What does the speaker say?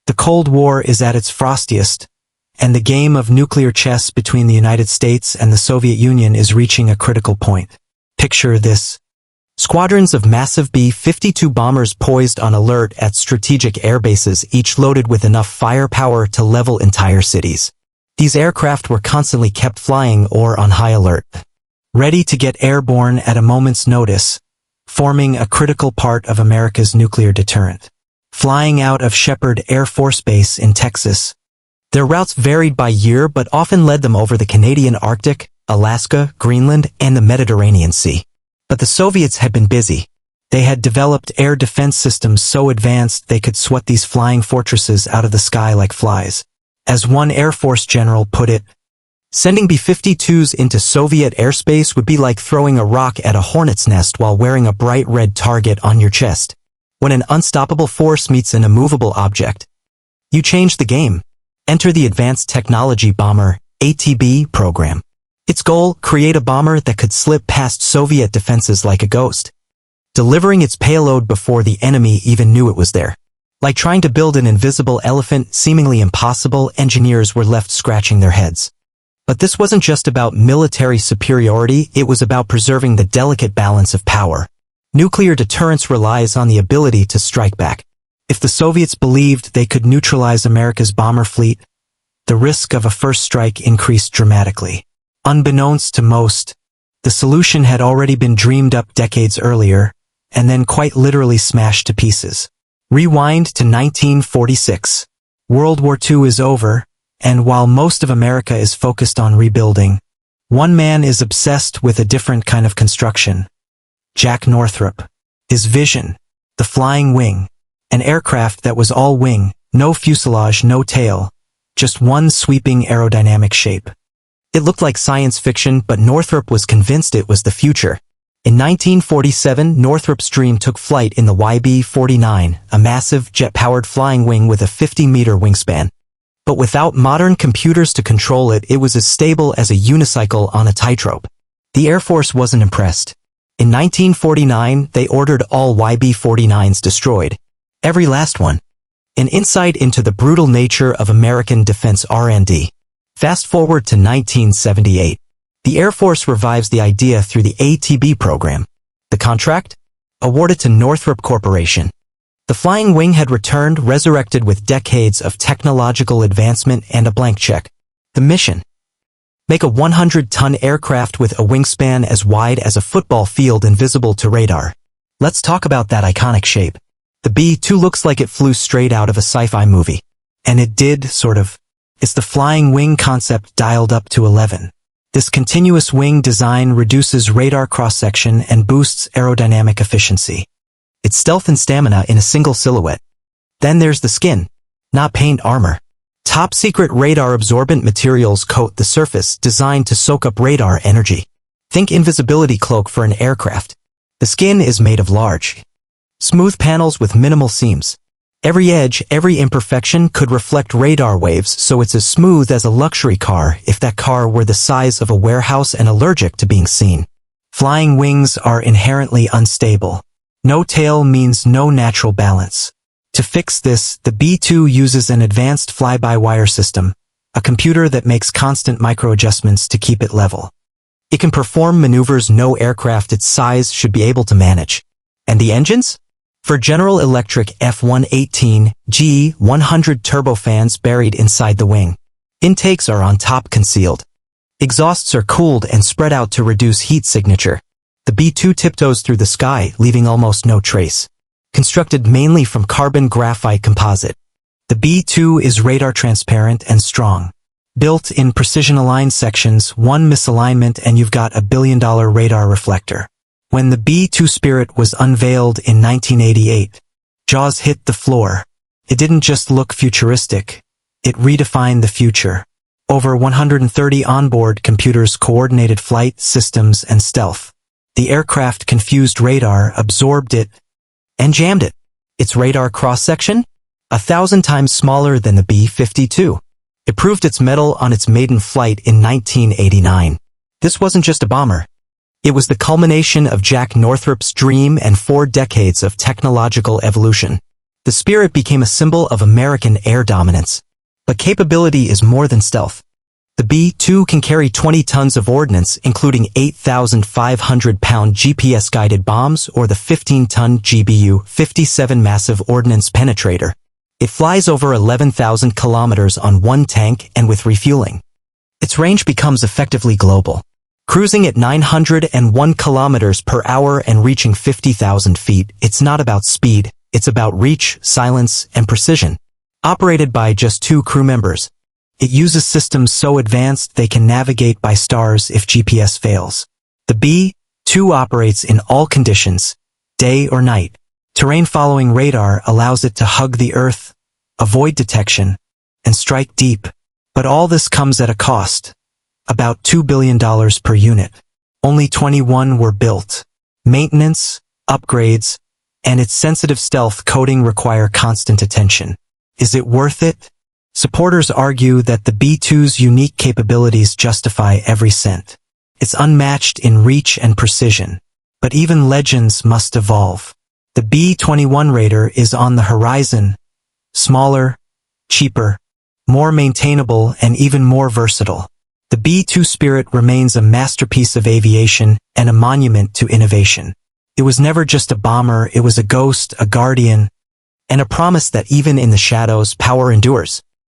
The Cold War is at its frostiest, and the game of nuclear chess between the United States and the Soviet Union is reaching a critical point. Picture this. Squadrons of massive B-52 bombers poised on alert at strategic airbases, each loaded with enough firepower to level entire cities. These aircraft were constantly kept flying or on high alert, ready to get airborne at a moment's notice, forming a critical part of America's nuclear deterrent. Flying out of Shepherd Air Force Base in Texas, their routes varied by year but often led them over the Canadian Arctic, Alaska, Greenland, and the Mediterranean Sea. But the Soviets had been busy. They had developed air defense systems so advanced they could swat these flying fortresses out of the sky like flies. As one Air Force general put it, sending B-52s into Soviet airspace would be like throwing a rock at a hornet's nest while wearing a bright red target on your chest. When an unstoppable force meets an immovable object, you change the game. Enter the Advanced Technology Bomber, ATB program. Its goal, create a bomber that could slip past Soviet defenses like a ghost, delivering its payload before the enemy even knew it was there. Like trying to build an invisible elephant, seemingly impossible, engineers were left scratching their heads. But this wasn't just about military superiority, it was about preserving the delicate balance of power. Nuclear deterrence relies on the ability to strike back. If the Soviets believed they could neutralize America's bomber fleet, the risk of a first strike increased dramatically. Unbeknownst to most, the solution had already been dreamed up decades earlier, and then quite literally smashed to pieces. Rewind to 1946. World War II is over, and while most of America is focused on rebuilding, one man is obsessed with a different kind of construction. Jack Northrop. His vision, the flying wing, an aircraft that was all wing, no fuselage, no tail, just one sweeping aerodynamic shape. It looked like science fiction, but Northrop was convinced it was the future. In 1947, Northrop's dream took flight in the YB-49, a massive jet-powered flying wing with a 50-meter wingspan. But without modern computers to control it, it was as stable as a unicycle on a tightrope. The Air Force wasn't impressed. In 1949, they ordered all YB-49s destroyed. Every last one. An insight into the brutal nature of American defense R&D. Fast forward to 1978. The Air Force revives the idea through the ATB program. The contract? Awarded to Northrop Corporation. The flying wing had returned, resurrected with decades of technological advancement and a blank check. The mission? Make a 100-ton aircraft with a wingspan as wide as a football field invisible to radar. Let's talk about that iconic shape. The B-2 looks like it flew straight out of a sci-fi movie. And it did, sort of. It's the flying wing concept dialed up to 11. This continuous wing design reduces radar cross-section and boosts aerodynamic efficiency. It's stealth and stamina in a single silhouette. Then there's the skin, not paint armor. Top-secret radar-absorbent materials coat the surface, designed to soak up radar energy. Think invisibility cloak for an aircraft. The skin is made of large, smooth panels with minimal seams. Every edge, every imperfection could reflect radar waves, so it's as smooth as a luxury car if that car were the size of a warehouse and allergic to being seen. Flying wings are inherently unstable. No tail means no natural balance. To fix this, the B-2 uses an advanced fly-by-wire system, a computer that makes constant micro-adjustments to keep it level. It can perform maneuvers no aircraft its size should be able to manage. And the engines? For General Electric F-118, G100 turbofans buried inside the wing. Intakes are on top concealed. Exhausts are cooled and spread out to reduce heat signature. The B-2 tiptoes through the sky, leaving almost no trace. Constructed mainly from carbon graphite composite. The B-2 is radar transparent and strong. Built in precision-aligned sections, one misalignment and you've got $1 billion radar reflector. When the B-2 Spirit was unveiled in 1988, jaws hit the floor. It didn't just look futuristic, it redefined the future. Over 130 onboard computers coordinated flight, systems, and stealth. The aircraft confused radar, absorbed it, and jammed it. Its radar cross-section? 1,000 times smaller than the B-52. It proved its mettle on its maiden flight in 1989. This wasn't just a bomber. It was the culmination of Jack Northrop's dream and 4 decades of technological evolution. The Spirit became a symbol of American air dominance. But capability is more than stealth. The B-2 can carry 20 tons of ordnance, including 8,500-pound GPS-guided bombs or the 15-ton GBU-57 massive ordnance penetrator. It flies over 11,000 kilometers on one tank and with refueling. Its range becomes effectively global, cruising at 901 kilometers per hour and reaching 50,000 feet. It's not about speed, it's about reach, silence, and precision. Operated by just 2 crew members, it uses systems so advanced they can navigate by stars if GPS fails. The B-2 operates in all conditions, day or night. Terrain-following radar allows it to hug the Earth, avoid detection, and strike deep. But all this comes at a cost. About $2 billion per unit. Only 21 were built. Maintenance, upgrades, and its sensitive stealth coating require constant attention. Is it worth it? Supporters argue that the B-2's unique capabilities justify every cent. It's unmatched in reach and precision. But even legends must evolve. The B-21 Raider is on the horizon. Smaller, cheaper, more maintainable, and even more versatile. The B-2 Spirit remains a masterpiece of aviation and a monument to innovation. It was never just a bomber, it was a ghost, a guardian, and a promise that even in the shadows, power endures.